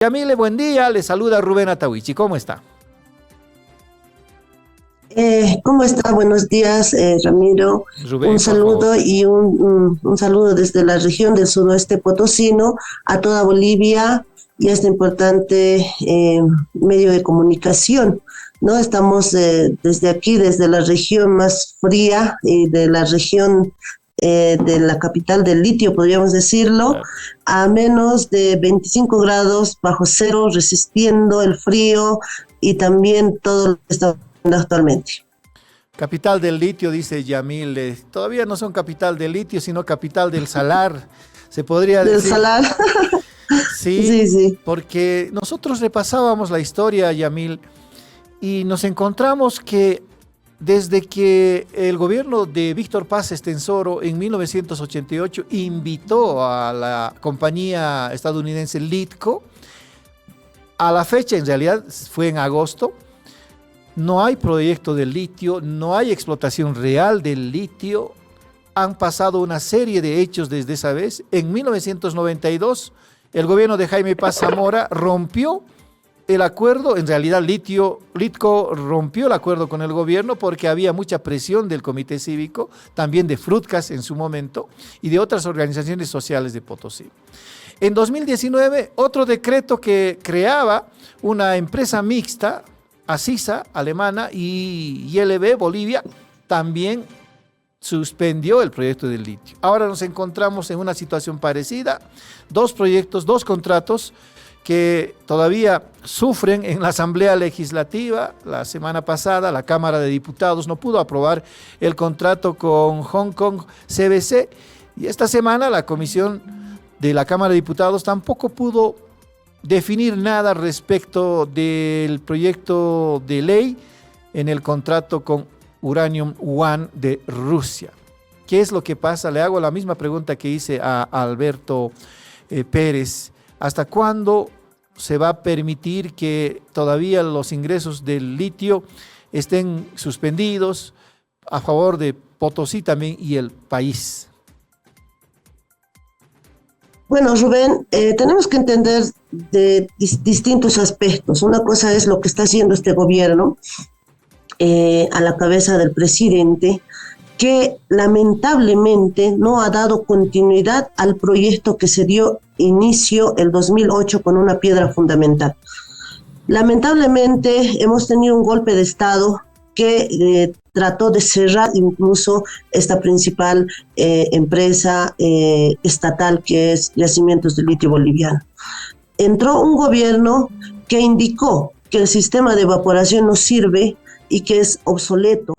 Yamile, buen día, le saluda Rubén Atahuichi, ¿cómo está? ¿Cómo está? Buenos días, Ramiro. Un Rubén, por favor. saludo y un saludo desde la región del suroeste potosino a toda Bolivia y a este importante medio de comunicación. ¿No? Estamos desde aquí, desde la región más fría y de la región de la capital del litio, podríamos decirlo, Claro. a menos de 25 grados bajo cero, resistiendo el frío y también todo lo que está actualmente. Capital del litio, dice Yamile. Todavía no son capital del litio, sino capital del salar, se podría Del decir. salar. Sí, Sí, sí. porque nosotros repasábamos la historia, Yamil, y nos encontramos que desde que el gobierno de Víctor Paz Estenssoro en 1988 invitó a la compañía estadounidense Litco, a la fecha, en realidad fue en agosto, no hay proyecto de litio, no hay explotación real del litio. Han pasado una serie de hechos desde esa vez. En 1992, el gobierno de Jaime Paz Zamora rompió el acuerdo. En realidad, Litco rompió el acuerdo con el gobierno porque había mucha presión del Comité Cívico, también de Frutcas en su momento, y de otras organizaciones sociales de Potosí. En 2019, otro decreto que creaba una empresa mixta, Asisa, alemana, y ILB, Bolivia, también suspendió el proyecto del litio. Ahora nos encontramos en una situación parecida, dos proyectos, dos contratos que todavía sufren en la Asamblea Legislativa. La semana pasada la Cámara de Diputados no pudo aprobar el contrato con Hong Kong CBC y esta semana la Comisión de la Cámara de Diputados tampoco pudo definir nada respecto del proyecto de ley en el contrato con Uranium One de Rusia. ¿Qué es lo que pasa? Le hago la misma pregunta que hice a Alberto Pérez. ¿Hasta cuándo se va a permitir que todavía los ingresos del litio estén suspendidos a favor de Potosí también y el país? Bueno, Rubén, tenemos que entender de distintos aspectos. Una cosa es lo que está haciendo este gobierno a la cabeza del presidente, que lamentablemente no ha dado continuidad al proyecto que se dio inicio el 2008 con una piedra fundamental. Lamentablemente hemos tenido un golpe de Estado que trató de cerrar incluso esta principal empresa estatal que es Yacimientos de Litio Boliviano. Entró un gobierno que indicó que el sistema de evaporación no sirve y que es obsoleto.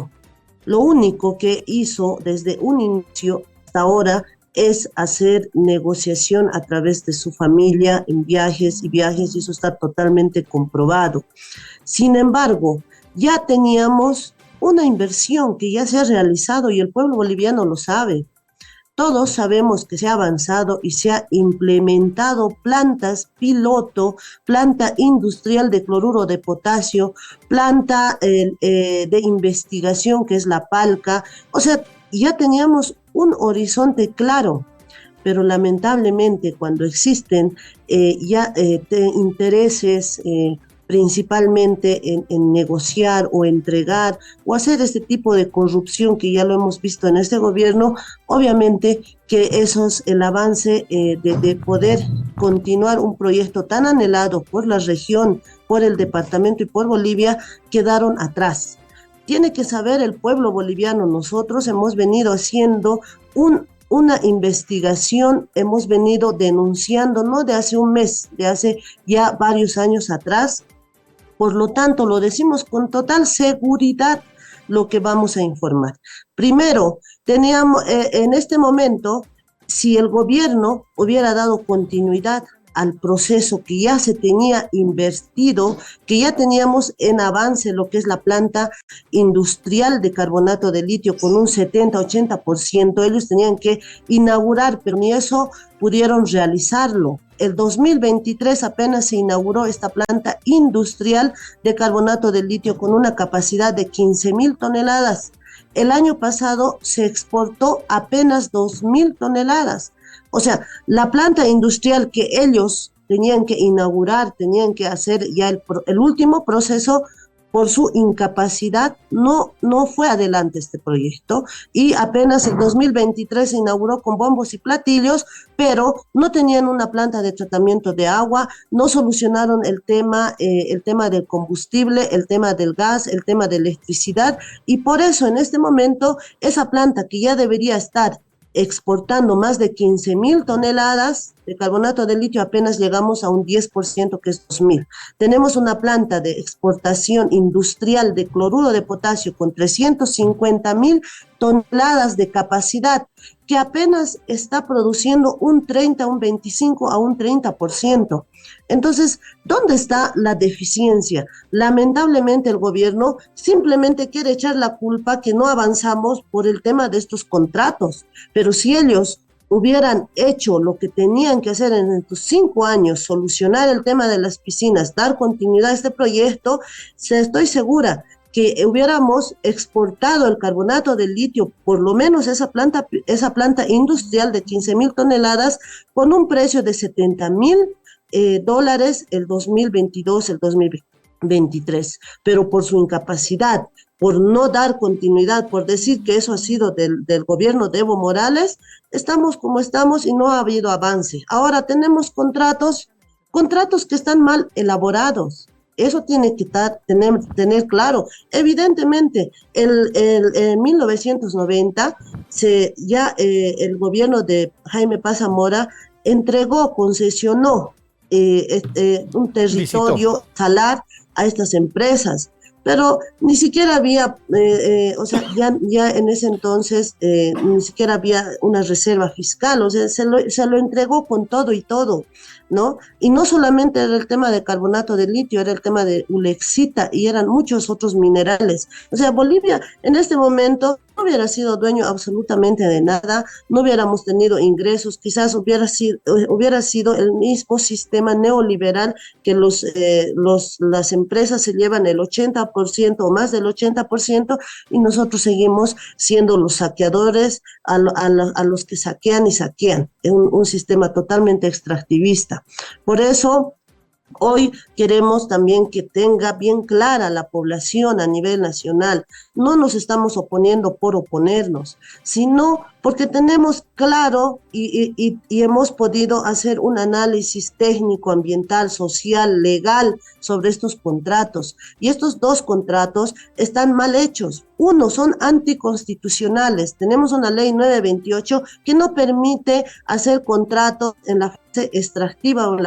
Lo único que hizo desde un inicio hasta ahora es hacer negociación a través de su familia en viajes y viajes, y eso está totalmente comprobado. Sin embargo, ya teníamos una inversión que ya se ha realizado y el pueblo boliviano lo sabe. Todos sabemos que se ha avanzado y se ha implementado plantas piloto, planta industrial de cloruro de potasio, planta de investigación que es la Palca. O sea, ya teníamos un horizonte claro, pero lamentablemente cuando existen intereses principalmente en negociar o entregar o hacer este tipo de corrupción que ya lo hemos visto en este gobierno, obviamente que eso es el avance de poder continuar un proyecto tan anhelado por la región, por el departamento y por Bolivia, quedaron atrás. Tiene que saber el pueblo boliviano, nosotros hemos venido haciendo una investigación, hemos venido denunciando, no de hace un mes, de hace ya varios años atrás. Por lo tanto, lo decimos con total seguridad lo que vamos a informar. Primero, teníamos en este momento, si el gobierno hubiera dado continuidad al proceso que ya se tenía invertido, que ya teníamos en avance lo que es la planta industrial de carbonato de litio con un 70-80%, ellos tenían que inaugurar, pero ni eso pudieron realizarlo. El 2023 apenas se inauguró esta planta industrial de carbonato de litio con una capacidad de 15,000 toneladas. El año pasado se exportó apenas 2,000 toneladas. O sea, la planta industrial que ellos tenían que inaugurar, tenían que hacer ya el último proceso. Por su incapacidad no fue adelante este proyecto y apenas en 2023 se inauguró con bombos y platillos, pero no tenían una planta de tratamiento de agua, no solucionaron el tema del combustible, el tema del gas, el tema de electricidad, y por eso en este momento esa planta que ya debería estar exportando más de 15.000 toneladas de carbonato de litio, apenas llegamos a un 10%, que es 2.000. Tenemos una planta de exportación industrial de cloruro de potasio con 350.000 toneladas de capacidad, que apenas está produciendo un 30, un 25 a un 30%. Entonces, ¿dónde está la deficiencia? Lamentablemente el gobierno simplemente quiere echar la culpa que no avanzamos por el tema de estos contratos, pero si ellos hubieran hecho lo que tenían que hacer en estos 5 años, solucionar el tema de las piscinas, dar continuidad a este proyecto, estoy segura que hubiéramos exportado el carbonato de litio, por lo menos esa planta industrial de 15.000 toneladas, con un precio de $70.000 el 2022, el 2023, pero por su incapacidad, por no dar continuidad, por decir que eso ha sido del gobierno de Evo Morales, estamos como estamos y no ha habido avance. Ahora tenemos contratos que están mal elaborados. Eso tiene que tener claro. Evidentemente, en 1990, el gobierno de Jaime Paz Zamora concesionó un territorio salar a estas empresas, pero ni siquiera había, ya en ese entonces ni siquiera había una reserva fiscal, o sea, se lo entregó con todo y todo, ¿no? Y no solamente era el tema de carbonato de litio, era el tema de ulexita y eran muchos otros minerales. O sea, Bolivia en este momento no hubiera sido dueño absolutamente de nada, no hubiéramos tenido ingresos, quizás hubiera sido el mismo sistema neoliberal que las empresas se llevan el 80% o más del 80% y nosotros seguimos siendo los saqueadores a los que saquean y saquean, un sistema totalmente extractivista. Por eso, hoy queremos también que tenga bien clara la población a nivel nacional. No nos estamos oponiendo por oponernos, sino porque tenemos claro y hemos podido hacer un análisis técnico, ambiental, social, legal sobre estos contratos. Y estos dos contratos están mal hechos. Uno, son anticonstitucionales. Tenemos una ley 928 que no permite hacer contratos en la fase extractiva o en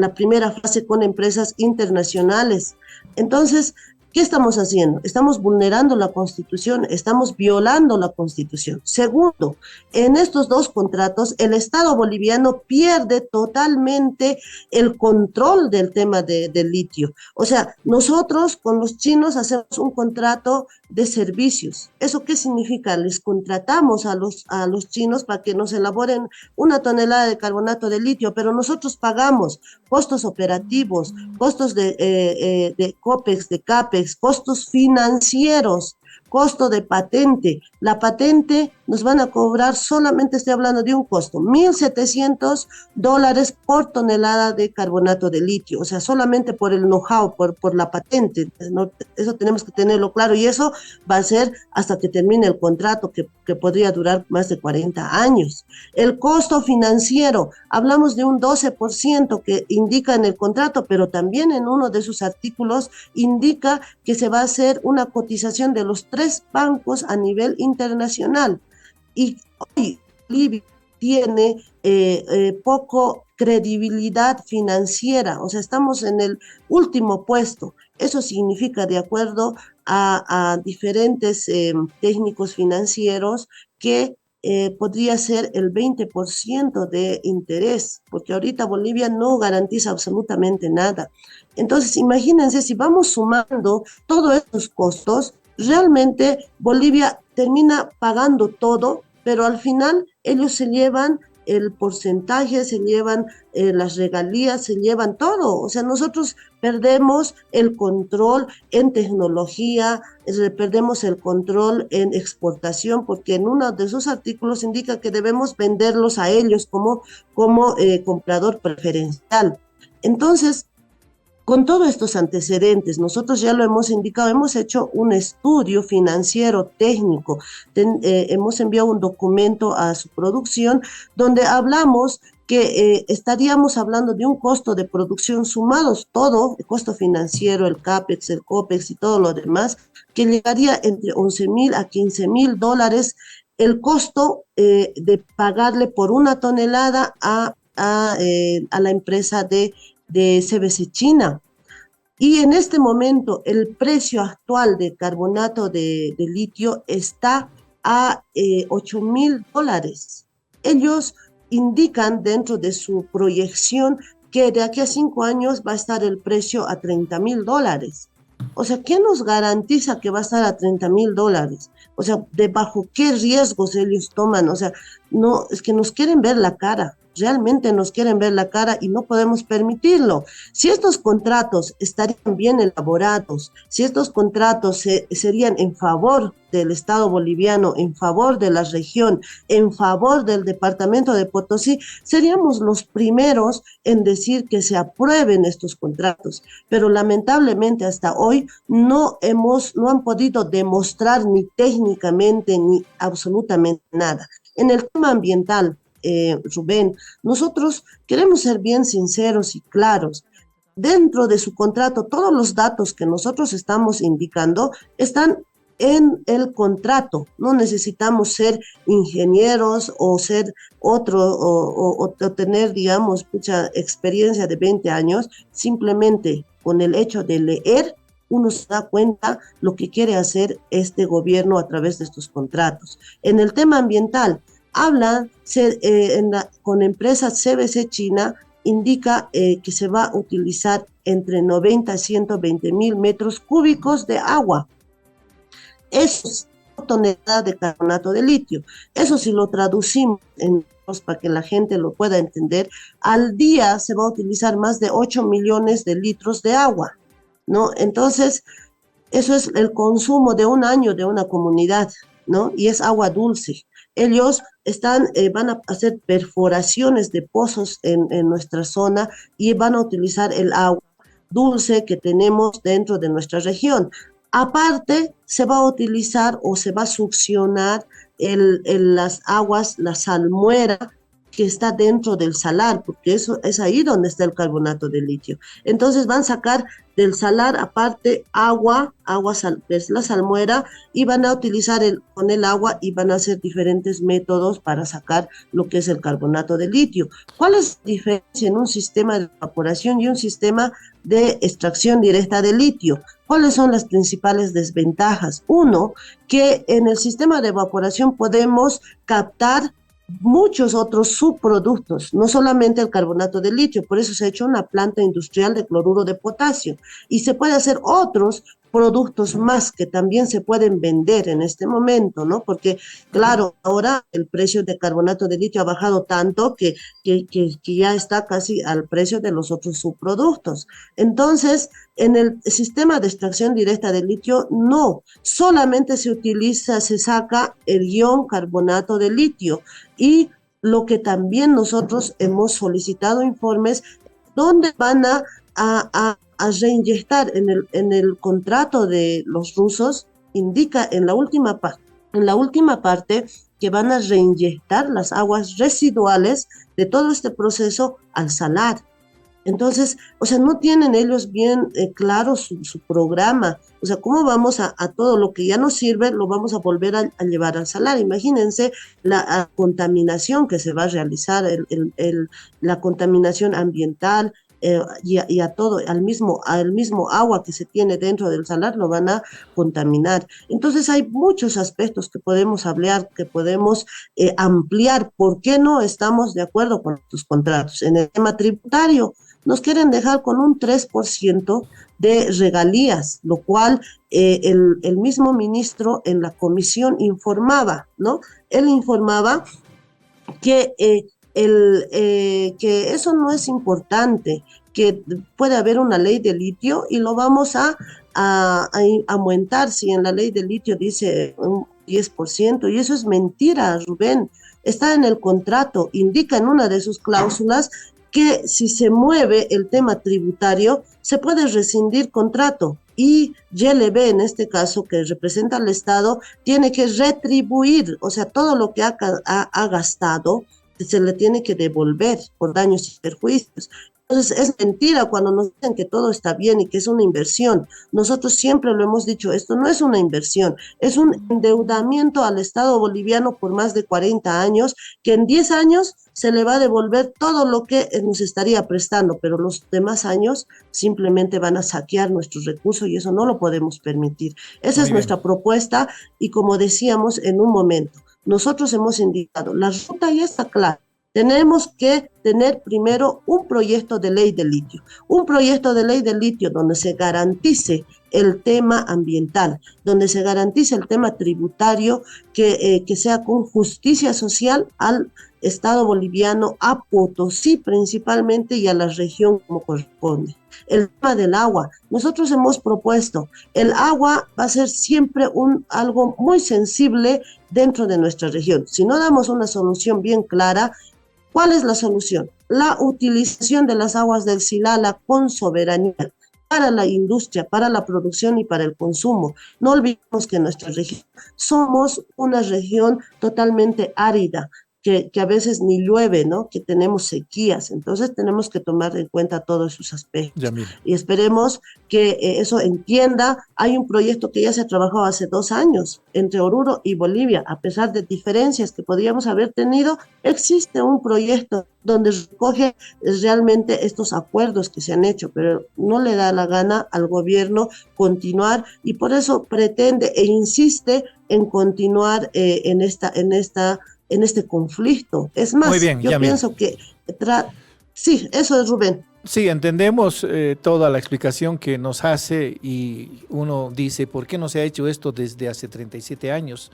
la primera fase con empresas internacionales. Entonces, ¿qué estamos haciendo? Estamos vulnerando la Constitución, estamos violando la Constitución. Segundo, en estos dos contratos, el Estado boliviano pierde totalmente el control del tema del litio. O sea, nosotros con los chinos hacemos un contrato de servicios. ¿Eso qué significa? Les contratamos a los chinos para que nos elaboren 1 tonelada de carbonato de litio, pero nosotros pagamos costos operativos, costos de COPEX, de CAPEX, costos financieros, costo de patente. La patente nos van a cobrar, solamente estoy hablando de un costo, $1.700 por tonelada de carbonato de litio, o sea, solamente por el know-how, por la patente, ¿no? Eso tenemos que tenerlo claro, y eso va a ser hasta que termine el contrato, que podría durar más de 40 años. El costo financiero, hablamos de un 12% que indica en el contrato, pero también en uno de sus artículos indica que se va a hacer una cotización de los 3 bancos a nivel internacional. Y hoy Bolivia tiene poco credibilidad financiera, o sea, estamos en el último puesto. Eso significa, de acuerdo a diferentes técnicos financieros, que podría ser el 20% de interés, porque ahorita Bolivia no garantiza absolutamente nada. Entonces, imagínense, si vamos sumando todos estos costos, realmente Bolivia termina pagando todo, pero al final ellos se llevan el porcentaje, se llevan las regalías, se llevan todo. O sea, nosotros perdemos el control en tecnología, perdemos el control en exportación, porque en uno de sus artículos indica que debemos venderlos a ellos como comprador preferencial. Entonces, con todos estos antecedentes, nosotros ya lo hemos indicado, hemos hecho un estudio financiero técnico, hemos enviado un documento a su producción donde hablamos que estaríamos hablando de un costo de producción sumados, todo, el costo financiero, el CAPEX, el COPEX y todo lo demás, que llegaría entre 11,000 a 15,000 dólares el costo de pagarle por una tonelada a la empresa de CBC China. Y en este momento el precio actual de carbonato de litio está a 8,000 dólares. Ellos indican dentro de su proyección que de aquí a 5 años va a estar el precio a 30,000 dólares. O sea, ¿qué nos garantiza que va a estar a 30,000 dólares? O sea, ¿bajo qué riesgos ellos toman? O sea, no, es que nos quieren ver la cara. Realmente nos quieren ver la cara y no podemos permitirlo. Si estos contratos estarían bien elaborados, si estos contratos serían en favor del Estado boliviano, en favor de la región, en favor del departamento de Potosí, seríamos los primeros en decir que se aprueben estos contratos. Pero lamentablemente hasta hoy no han podido demostrar ni técnicamente ni absolutamente nada. En el tema ambiental, Rubén, nosotros queremos ser bien sinceros y claros. Dentro de su contrato, todos los datos que nosotros estamos indicando están en el contrato. No necesitamos ser ingenieros o ser o tener, digamos, mucha experiencia de 20 años. Simplemente con el hecho de leer, uno se da cuenta lo que quiere hacer este gobierno a través de estos contratos. En el tema ambiental, habla con empresas CBC China, indica que se va a utilizar entre 90 a 120,000 metros cúbicos de agua. Eso es una tonelada de carbonato de litio. Eso si lo traducimos para que la gente lo pueda entender, al día se va a utilizar más de 8 millones de litros de agua, ¿no? Entonces, eso es el consumo de un año de una comunidad, ¿no? Y es agua dulce. Ellos van a hacer perforaciones de pozos en nuestra zona y van a utilizar el agua dulce que tenemos dentro de nuestra región. Aparte, se va a utilizar o se va a succionar las aguas, la salmuera que está dentro del salar, porque eso es ahí donde está el carbonato de litio. Entonces van a sacar del salar aparte agua, que es la salmuera, y van a utilizar con el agua y van a hacer diferentes métodos para sacar lo que es el carbonato de litio. ¿Cuál es la diferencia en un sistema de evaporación y un sistema de extracción directa de litio? ¿Cuáles son las principales desventajas? Uno, que en el sistema de evaporación podemos captar muchos otros subproductos, no solamente el carbonato de litio, por eso se ha hecho una planta industrial de cloruro de potasio y se puede hacer otros productos más que también se pueden vender en este momento, ¿no? Porque, claro, ahora el precio de carbonato de litio ha bajado tanto que ya está casi al precio de los otros subproductos. Entonces, en el sistema de extracción directa de litio, no, solamente se saca el ion carbonato de litio y lo que también nosotros hemos solicitado informes, ¿dónde van a reinyectar en el contrato de los rusos? Indica en la última parte que van a reinyectar las aguas residuales de todo este proceso al salar. Entonces, o sea, no tienen ellos bien claro su programa. O sea, ¿cómo vamos a todo lo que ya no sirve, lo vamos a volver a llevar al salar? Imagínense la contaminación que se va a realizar, la contaminación ambiental, y a todo, al mismo agua que se tiene dentro del salar lo van a contaminar. Entonces hay muchos aspectos que podemos hablar, que podemos ampliar. ¿Por qué no estamos de acuerdo con estos contratos? En el tema tributario, nos quieren dejar con un 3% de regalías, lo cual el mismo ministro en la comisión informaba, ¿no? Él informaba que que eso no es importante, que puede haber una ley de litio y lo vamos a aumentar si en la ley de litio dice un 10%, y eso es mentira, Rubén. Está en el contrato, indica en una de sus cláusulas que si se mueve el tema tributario, se puede rescindir contrato y YLB, en este caso, que representa al Estado, tiene que retribuir, o sea, todo lo que ha gastado se le tiene que devolver por daños y perjuicios. Entonces, es mentira cuando nos dicen que todo está bien y que es una inversión. Nosotros siempre lo hemos dicho, esto no es una inversión, es un endeudamiento al Estado boliviano por más de 40 años, que en 10 años se le va a devolver todo lo que nos estaría prestando, pero los demás años simplemente van a saquear nuestros recursos y eso no lo podemos permitir. Esa es nuestra propuesta y como decíamos en un momento, nosotros hemos indicado, la ruta ya está clara. Tenemos que tener primero un proyecto de ley de litio, un proyecto de ley de litio donde se garantice el tema ambiental, donde se garantice el tema tributario, que sea con justicia social al Estado boliviano, a Potosí principalmente y a la región como corresponde. El tema del agua, nosotros hemos propuesto, el agua va a ser siempre algo muy sensible dentro de nuestra región. Si no damos una solución bien clara, ¿cuál es la solución? La utilización de las aguas del Silala con soberanía para la industria, para la producción y para el consumo. No olvidemos que nuestra región somos una región totalmente árida, que a veces ni llueve, ¿no? Que tenemos sequías. Entonces tenemos que tomar en cuenta todos esos aspectos. Ya, mira. Y esperemos que eso entienda. Hay un proyecto que ya se ha trabajado hace 2 años entre Oruro y Bolivia. A pesar de diferencias que podríamos haber tenido, existe un proyecto donde recoge realmente estos acuerdos que se han hecho, pero no le da la gana al gobierno continuar y por eso pretende e insiste en continuar en este conflicto. Es más, Muy bien, yo pienso que... Sí, eso es, Rubén. Sí, entendemos toda la explicación que nos hace y uno dice, ¿por qué no se ha hecho esto desde hace 37 años?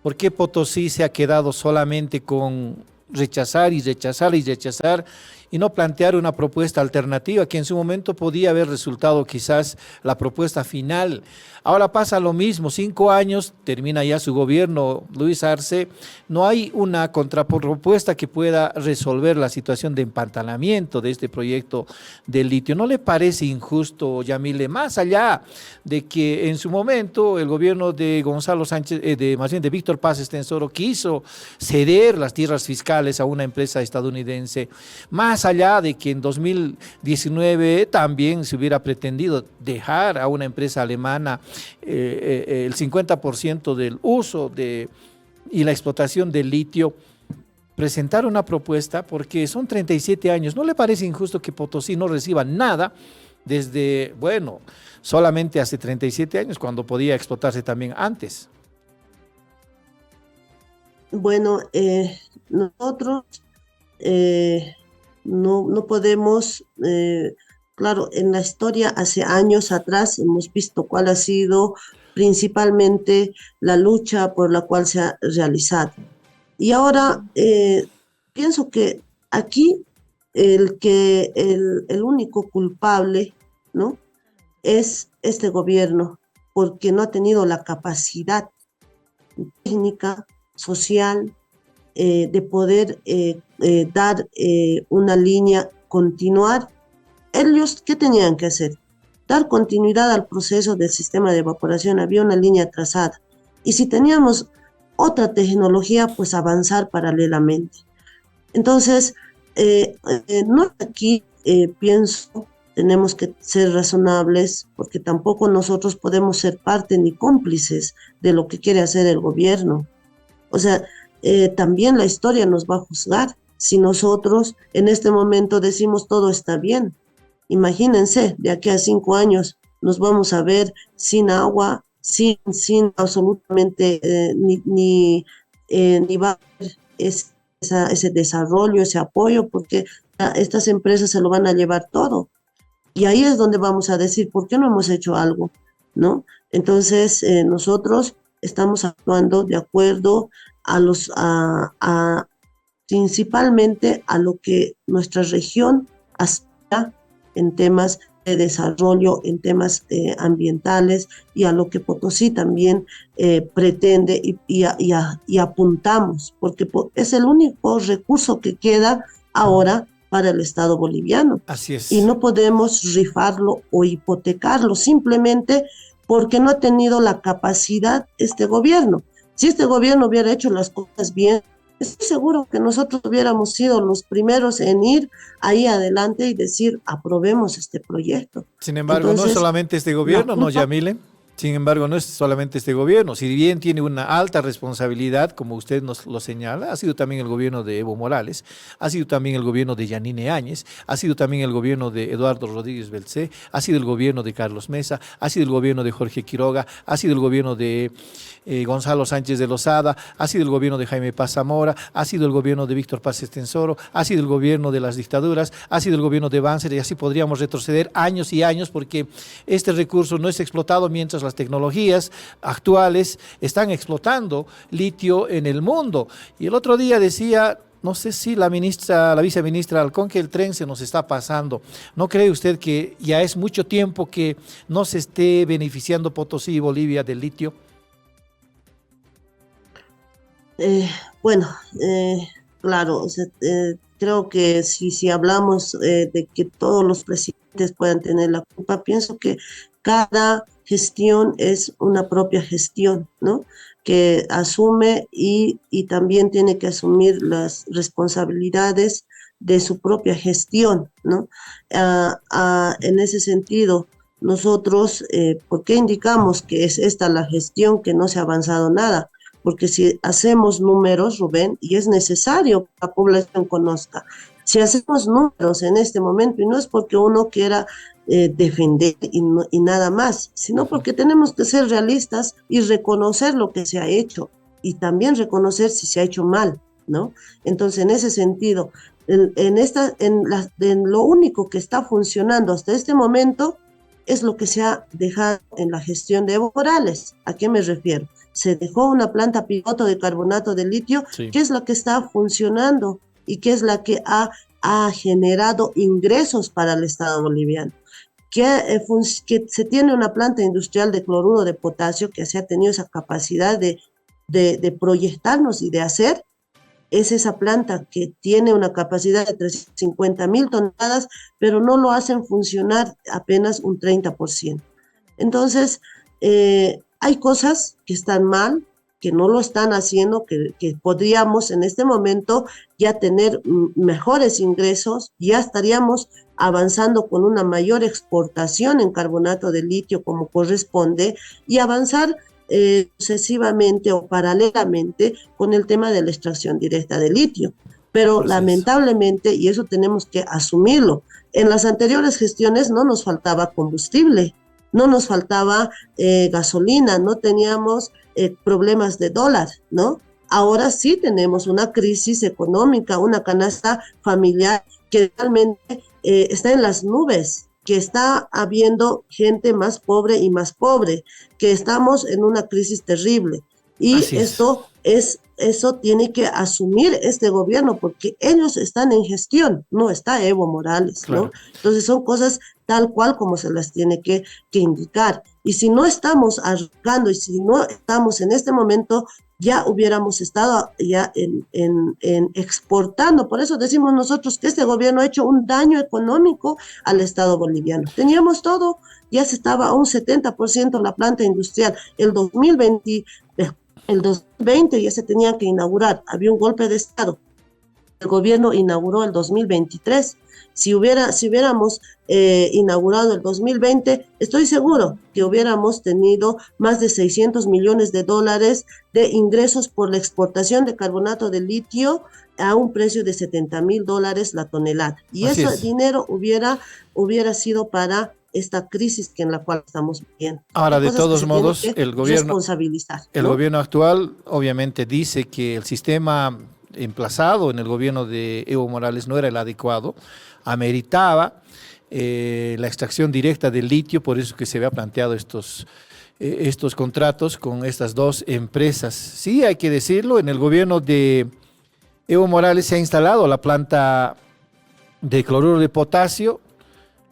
¿Por qué Potosí se ha quedado solamente con rechazar y rechazar y rechazar y no plantear una propuesta alternativa que en su momento podía haber resultado quizás la propuesta final? Ahora pasa lo mismo, 5 años, termina ya su gobierno, Luis Arce, no hay una contrapropuesta que pueda resolver la situación de empantanamiento de este proyecto de litio. ¿No le parece injusto, Yamile, más allá de que en su momento el gobierno de Gonzalo Sánchez, más bien de Víctor Paz Estenssoro, quiso ceder las tierras fiscales a una empresa estadounidense, más allá de que en 2019 también se hubiera pretendido dejar a una empresa alemana el 50% del uso y la explotación del litio, presentar una propuesta porque son 37 años? ¿No le parece injusto que Potosí no reciba nada desde, bueno, solamente hace 37 años cuando podía explotarse también antes? Bueno, nosotros no podemos, claro, en la historia hace años atrás hemos visto cuál ha sido principalmente la lucha por la cual se ha realizado. Y ahora pienso que aquí el único culpable, ¿no?, es este gobierno, porque no ha tenido la capacidad técnica, social, de poder dar una línea, continuar. Ellos, ¿qué tenían que hacer? Dar continuidad al proceso del sistema de evaporación. Había una línea trazada. Y si teníamos otra tecnología, pues avanzar paralelamente. Entonces, no aquí pienso, tenemos que ser razonables, porque tampoco nosotros podemos ser parte ni cómplices de lo que quiere hacer el gobierno. O sea, también la historia nos va a juzgar si nosotros en este momento decimos todo está bien. Imagínense, de aquí a 5 años nos vamos a ver sin agua, sin absolutamente ni va a haber ese desarrollo, ese apoyo, porque estas empresas se lo van a llevar todo. Y ahí es donde vamos a decir, ¿por qué no hemos hecho algo?, ¿no? Entonces, nosotros estamos actuando de acuerdo a principalmente a lo que nuestra región aspira en temas de desarrollo, en temas ambientales y a lo que Potosí también pretende y apuntamos, porque es el único recurso que queda ahora para el Estado boliviano. Así Y es. no podemos rifarlo o hipotecarlo simplemente porque no ha tenido la capacidad este gobierno. Si este gobierno hubiera hecho las cosas bien, estoy seguro que nosotros hubiéramos sido los primeros en ir ahí adelante y decir, aprobemos este proyecto. Sin embargo, no es Entonces, solamente este la gobierno, ¿no, culpa Yamile? Sin embargo, no es solamente este gobierno. Si bien tiene una alta responsabilidad, como usted nos lo señala, ha sido también el gobierno de Evo Morales, ha sido también el gobierno de Yanine Áñez, ha sido también el gobierno de Eduardo Rodríguez Belcé, ha sido el gobierno de Carlos Mesa, ha sido el gobierno de Jorge Quiroga, ha sido el gobierno de Gonzalo Sánchez de Lozada, ha sido el gobierno de Jaime Paz Zamora, ha sido el gobierno de Víctor Paz Estensoro, ha sido el gobierno de las dictaduras, ha sido el gobierno de Banzer, y así podríamos retroceder años y años porque este recurso no es explotado mientras las tecnologías actuales están explotando litio en el mundo. Y el otro día decía, no sé si la ministra, la viceministra Halcón, que el tren se nos está pasando. ¿No cree usted que ya es mucho tiempo que no se esté beneficiando Potosí y Bolivia del litio? Eh, bueno, claro, o sea, creo que si hablamos de que todos los presidentes puedan tener la culpa, pienso que cada gestión es una propia gestión, ¿no? Que asume y también tiene que asumir las responsabilidades de su propia gestión, ¿no? En ese sentido, nosotros, ¿por qué indicamos que es esta la gestión, que no se ha avanzado nada? Porque si hacemos números, Rubén, y es necesario que la población conozca, si hacemos números en este momento, y no es porque uno quiera defender y nada más, sino porque tenemos que ser realistas y reconocer lo que se ha hecho y también reconocer si se ha hecho mal, ¿no? Entonces, en ese sentido, en lo único que está funcionando hasta este momento es lo que se ha dejado en la gestión de Evo Morales. ¿A qué me refiero? Se dejó una planta piloto de carbonato de litio, Sí. que es la que está funcionando y que es la que ha generado ingresos para el Estado boliviano. Que se tiene una planta industrial de cloruro de potasio que se ha tenido esa capacidad de proyectarnos y de hacer, es esa planta que tiene una capacidad de 350.000 toneladas, pero no lo hacen funcionar apenas un 30%. Entonces, hay cosas que están mal, que no lo están haciendo, que podríamos en este momento ya tener mejores ingresos, ya estaríamos avanzando con una mayor exportación en carbonato de litio como corresponde y avanzar sucesivamente o paralelamente con el tema de la extracción directa de litio. Pero Así es. lamentablemente, y eso tenemos que asumirlo, en las anteriores gestiones no nos faltaba combustible, no nos faltaba gasolina, no teníamos problemas de dólar, ¿no? Ahora sí tenemos una crisis económica, una canasta familiar que realmente está en las nubes, que está habiendo gente más pobre y más pobre, que estamos en una crisis terrible. Y Así es. eso tiene que asumir este gobierno, porque ellos están en gestión, no está Evo Morales, ¿no? Claro. Entonces son cosas tal cual como se las tiene que indicar. Y si no estamos arriesgando y si no estamos en este momento, ya hubiéramos estado ya en exportando. Por eso decimos nosotros que este gobierno ha hecho un daño económico al Estado boliviano. Teníamos todo, ya se estaba a un 70% la planta industrial. El 2020 ya se tenía que inaugurar, había un golpe de Estado. El gobierno inauguró el 2023. Si hubiéramos inaugurado el 2020, estoy seguro que hubiéramos tenido más de 600 millones de dólares de ingresos por la exportación de carbonato de litio a un precio de $70,000 la tonelada. Y Así ese es. dinero hubiera sido para esta crisis en la cual estamos viviendo. Ahora, Hay de cosas que todos se tienen modos, que responsabilizar, el ¿no? gobierno actual obviamente dice que el sistema emplazado en el gobierno de Evo Morales no era el adecuado, ameritaba la extracción directa del litio, por eso que se había planteado estos contratos con estas dos empresas. Sí, hay que decirlo, en el gobierno Evo Morales se ha instalado la planta de cloruro de potasio,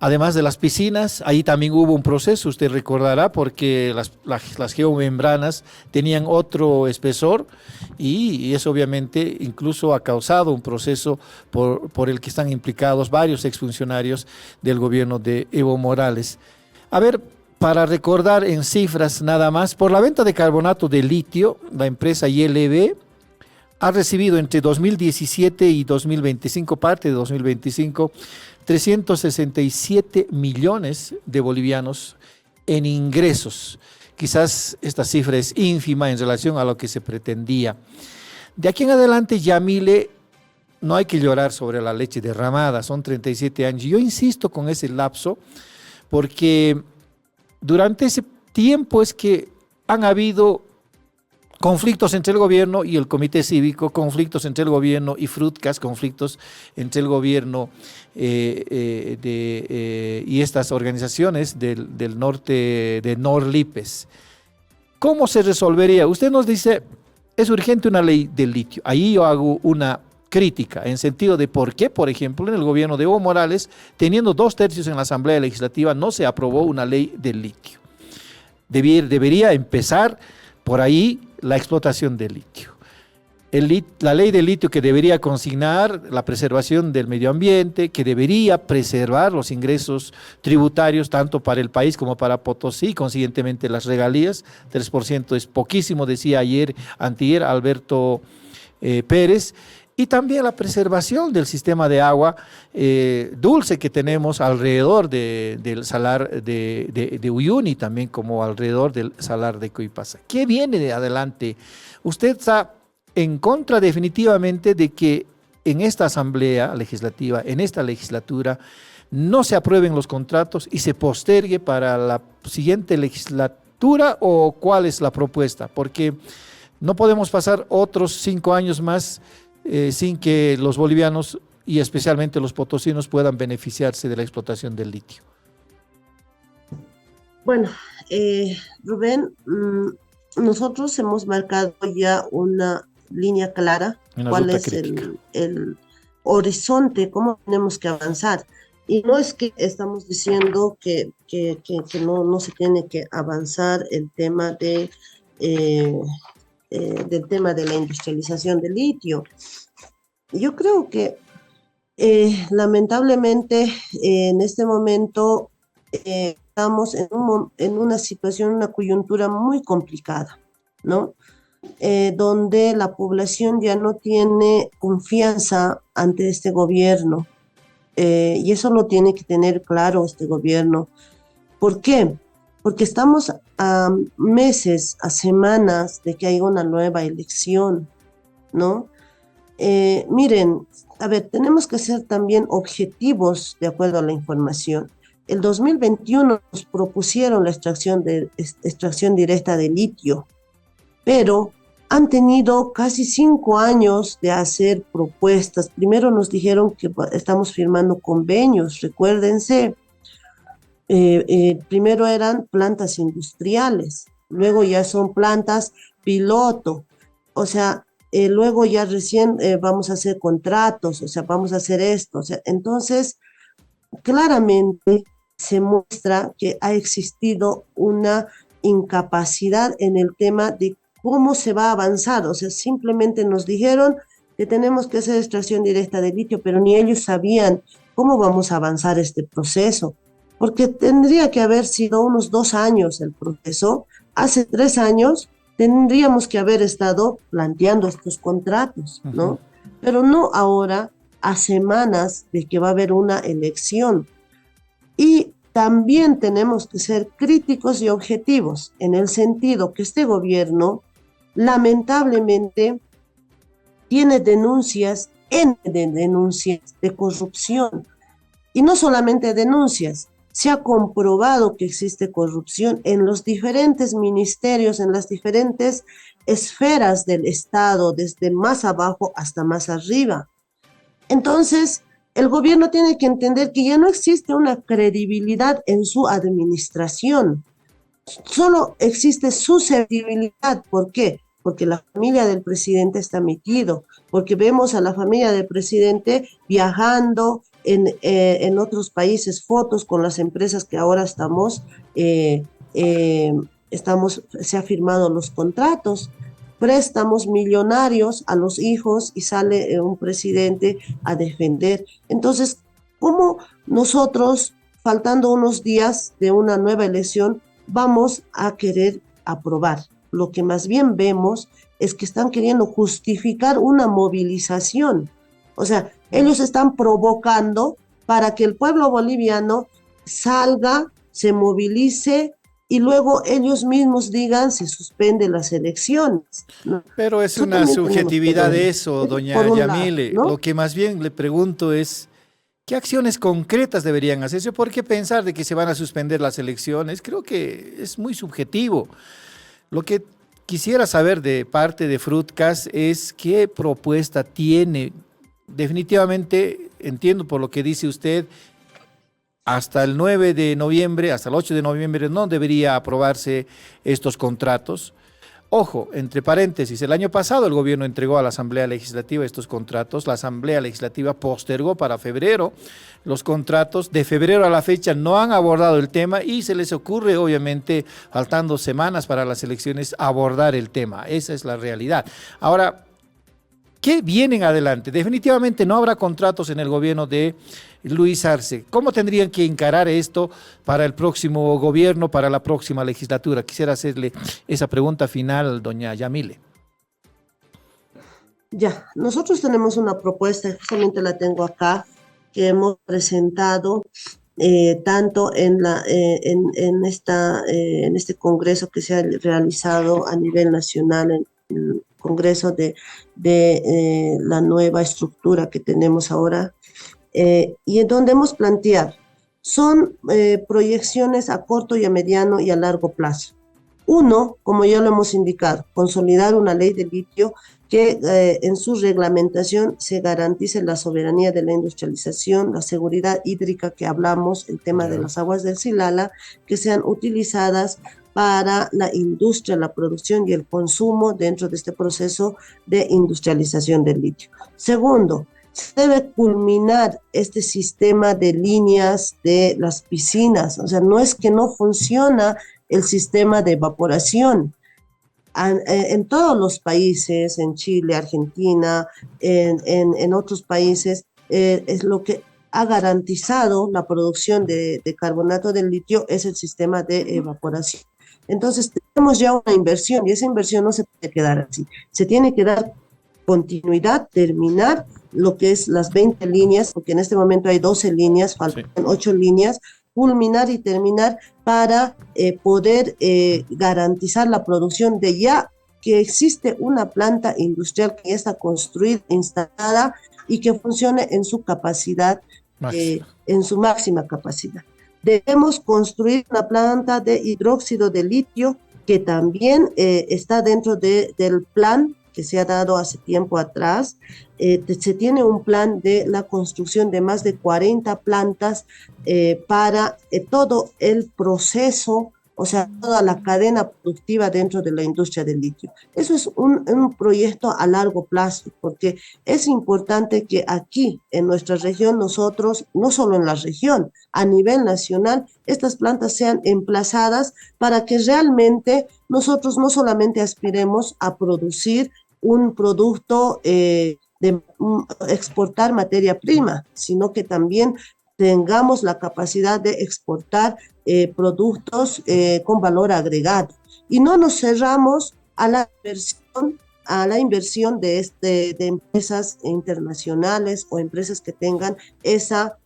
además de las piscinas. Ahí también hubo un proceso, usted recordará, porque las geomembranas tenían otro espesor y eso obviamente incluso ha causado un proceso por el que están implicados varios exfuncionarios del gobierno de Evo Morales. A ver, para recordar en cifras nada más, por la venta de carbonato de litio, la empresa YLB ha recibido entre 2017 y 2025, parte de 2025, 367 millones de bolivianos en ingresos. Quizás esta cifra es ínfima en relación a lo que se pretendía. De aquí en adelante, Yamile, no hay que llorar sobre la leche derramada, son 37 años. Yo insisto con ese lapso porque durante ese tiempo es que han habido conflictos entre el gobierno y el comité cívico, conflictos entre el gobierno y Frutcas, conflictos entre el gobierno y estas organizaciones del norte de Norlipes. ¿Cómo se resolvería? Usted nos dice, es urgente una ley del litio. Ahí yo hago una crítica en sentido de por qué, por ejemplo, en el gobierno de Evo Morales, teniendo 2/3 en la Asamblea Legislativa, no se aprobó una ley del litio. Debería empezar por ahí la explotación del litio. La ley del litio que debería consignar la preservación del medio ambiente, que debería preservar los ingresos tributarios tanto para el país como para Potosí, consiguientemente las regalías, 3% es poquísimo, decía antier Alberto Pérez, y también la preservación del sistema de agua dulce que tenemos alrededor del salar de Uyuni, también como alrededor del salar de Coipasa. ¿Qué viene de adelante? Usted está en contra definitivamente de que en esta asamblea legislativa, en esta legislatura, no se aprueben los contratos y se postergue para la siguiente legislatura, ¿o cuál es la propuesta? Porque no podemos pasar otros 5 años más sin que los bolivianos y especialmente los potosinos puedan beneficiarse de la explotación del litio. Bueno, Rubén, nosotros hemos marcado ya una línea clara, cuál es el horizonte, cómo tenemos que avanzar. Y no es que estamos diciendo que no se tiene que avanzar el tema del tema de la industrialización del litio. Yo creo que lamentablemente en este momento estamos en una situación, una coyuntura muy complicada, ¿no? Donde la población ya no tiene confianza ante este gobierno, y eso lo tiene que tener claro este gobierno. ¿Por qué? Porque estamos a meses, a semanas de que haya una nueva elección, ¿no? Miren, a ver, tenemos que ser también objetivos de acuerdo a la información. El 2021 nos propusieron la extracción directa de litio, pero han tenido casi 5 años de hacer propuestas. Primero nos dijeron que estamos firmando convenios, recuérdense. Primero eran plantas industriales, luego ya son plantas piloto, o sea, luego ya recién vamos a hacer contratos, o sea, vamos a hacer esto, o sea, entonces claramente se muestra que ha existido una incapacidad en el tema de cómo se va a avanzar, o sea, simplemente nos dijeron que tenemos que hacer extracción directa de litio, pero ni ellos sabían cómo vamos a avanzar este proceso, porque tendría que haber sido unos 2 años el proceso. Hace 3 años tendríamos que haber estado planteando estos contratos, ¿no? Pero no ahora, a semanas de que va a haber una elección. Y también tenemos que ser críticos y objetivos en el sentido que este gobierno lamentablemente tiene denuncias de corrupción. Y no solamente denuncias, se ha comprobado que existe corrupción en los diferentes ministerios, en las diferentes esferas del Estado, desde más abajo hasta más arriba. Entonces, el gobierno tiene que entender que ya no existe una credibilidad en su administración, solo existe susceptibilidad. ¿Por qué? porque la familia del presidente está metido, porque vemos a la familia del presidente viajando en otros países, fotos con las empresas que ahora eh, eh, se ha firmado los contratos, préstamos millonarios a los hijos y sale un presidente a defender. Entonces, ¿cómo nosotros, faltando unos días de una nueva elección, vamos a querer aprobar? Lo que más bien vemos es que están queriendo justificar una movilización. O sea, ellos están provocando para que el pueblo boliviano salga, se movilice y luego ellos mismos digan se suspenden las elecciones, ¿no? Pero es Eso una también tenemos que subjetividad ver, de eso, doña por un lado, Yamile. ¿no? Lo que más bien le pregunto es, ¿qué acciones concretas deberían hacerse? ¿Por qué pensar de que se van a suspender las elecciones? Creo que es muy subjetivo. Lo que quisiera saber de parte de Fruitcast es qué propuesta tiene. Definitivamente, entiendo por lo que dice usted, hasta el 9 de noviembre, hasta el 8 de noviembre no debería aprobarse estos contratos. Ojo, entre paréntesis, el año pasado el gobierno entregó a la Asamblea Legislativa estos contratos, la Asamblea Legislativa postergó para febrero los contratos, de febrero a la fecha no han abordado el tema y se les ocurre, obviamente, faltando semanas para las elecciones, abordar el tema. Esa es la realidad. Ahora, ¿qué vienen adelante? Definitivamente no habrá contratos en el gobierno de Luis Arce. ¿Cómo tendrían que encarar esto para el próximo gobierno, para la próxima legislatura? Quisiera hacerle esa pregunta final, doña Yamile. Ya, nosotros tenemos una propuesta, justamente la tengo acá, que hemos presentado tanto en este congreso que se ha realizado a nivel nacional, en el congreso de la nueva estructura que tenemos ahora, y en donde hemos planteado, son proyecciones a corto y a mediano y a largo plazo. Uno, como ya lo hemos indicado, consolidar una ley de litio que en su reglamentación se garantice la soberanía de la industrialización, la seguridad hídrica que hablamos, el tema de las aguas del Silala, que sean utilizadas para la industria, la producción y el consumo dentro de este proceso de industrialización del litio. Segundo, se debe culminar este sistema de líneas de las piscinas, o sea, no es que no funciona el sistema de evaporación. En todos los países, en Chile, Argentina, en otros países, es lo que ha garantizado la producción de carbonato de litio es el sistema de evaporación. Entonces, tenemos ya una inversión y esa inversión no se puede quedar así. Se tiene que dar continuidad, terminar lo que es las 20 líneas, porque en este momento hay 12 líneas, faltan 8 líneas, culminar y terminar para poder garantizar la producción de ya que existe una planta industrial que ya está construida, instalada y que funcione en su capacidad, en su máxima capacidad. Debemos construir una planta de hidróxido de litio que también está dentro del plan que se ha dado hace tiempo atrás. Se tiene un plan de la construcción de más de 40 plantas para todo el proceso, o sea, toda la cadena productiva dentro de la industria del litio. Eso es un proyecto a largo plazo, porque es importante que aquí, en nuestra región, nosotros, no solo en la región, a nivel nacional, estas plantas sean emplazadas para que realmente nosotros no solamente aspiremos a producir un producto exportar materia prima, sino que también tengamos la capacidad de exportar productos con valor agregado. Y no nos cerramos a la inversión de empresas internacionales o empresas que tengan esa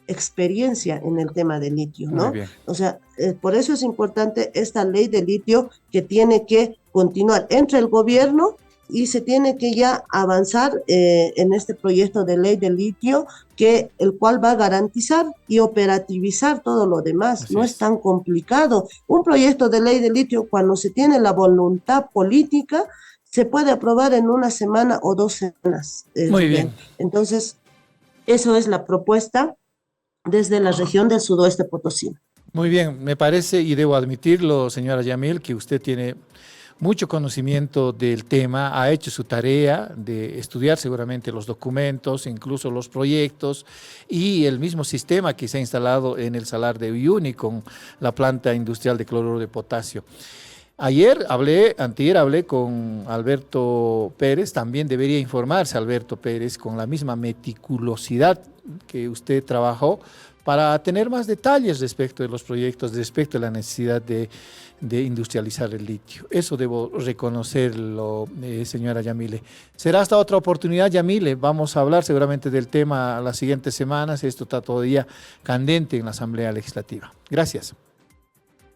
experiencia en el tema del litio, ¿no? O sea, por eso es importante esta ley de litio que tiene que continuar entre el gobierno y se tiene que ya avanzar en este proyecto de ley de litio, el cual va a garantizar y operativizar todo lo demás. No es tan complicado. Un proyecto de ley de litio, cuando se tiene la voluntad política, se puede aprobar en una semana o 2 semanas. Muy bien. Entonces, eso es la propuesta desde la región del sudoeste potosino. Muy bien, me parece y debo admitirlo, señora Yamil, que usted tiene mucho conocimiento del tema, ha hecho su tarea de estudiar seguramente los documentos, incluso los proyectos y el mismo sistema que se ha instalado en el Salar de Uyuni con la planta industrial de cloruro de potasio. Antier hablé con Alberto Pérez, también debería informarse Alberto Pérez con la misma meticulosidad que usted trabajó para tener más detalles respecto de los proyectos, respecto de la necesidad de industrializar el litio. Eso debo reconocerlo, señora Yamile. Será hasta otra oportunidad, Yamile. Vamos a hablar seguramente del tema las siguientes semanas. Esto está todavía candente en la Asamblea Legislativa. Gracias.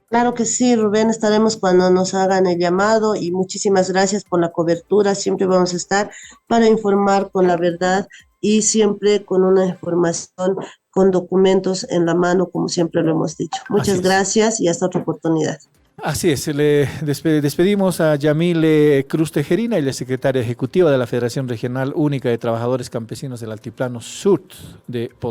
Claro que sí, Rubén, estaremos cuando nos hagan el llamado y muchísimas gracias por la cobertura. Siempre vamos a estar para informar con la verdad y siempre con una información, con documentos en la mano, como siempre lo hemos dicho. Muchas gracias y hasta otra oportunidad. Así es, le despedimos a Yamile Cruz Tejerina, ella es secretaria ejecutiva de la Federación Regional Única de Trabajadores Campesinos del Altiplano Sur de Potosí.